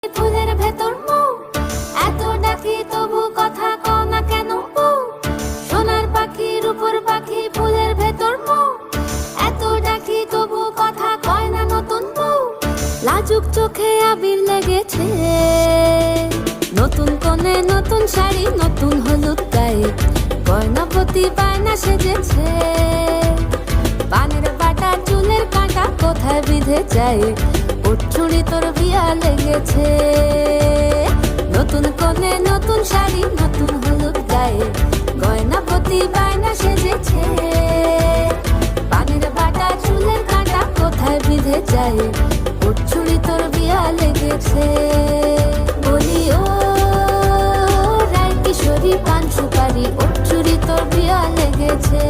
ফুলের ভেতর মৌ, এত ডাকি তবু কথা কও না কেন বউ? সোনার পাখি রূপোর পাখি ফুলের ভেতর মৌ, এত ডাকি তবু কথা কয় না নতুন বউ। লাজুক চোখে আবির লেগেছে, নতুন কোণে নতুন শাড়ি নতুন হলুদ গায়ে, গয়নাপতি বায়না সেজেছে। পানের বাটা চুলের কাঁটা কোথায় বিঁধে যায়, ওর চুড়ি তোর বিয়া লেগেছে। নতুন কোণে নতুন শাড়ি নতুন হলুদ গায়ে, গয়নাপতি বায়না সেজেছে। পানের বাটা চুলের কাঁটা কোথায় বিঁধে যায়, ওর চুড়ি তোর বিয়া লেগেছে। বলি ও রায় কিশোরী পান সুপারি, ওর চুড়ি তোর বিয়া লেগেছে।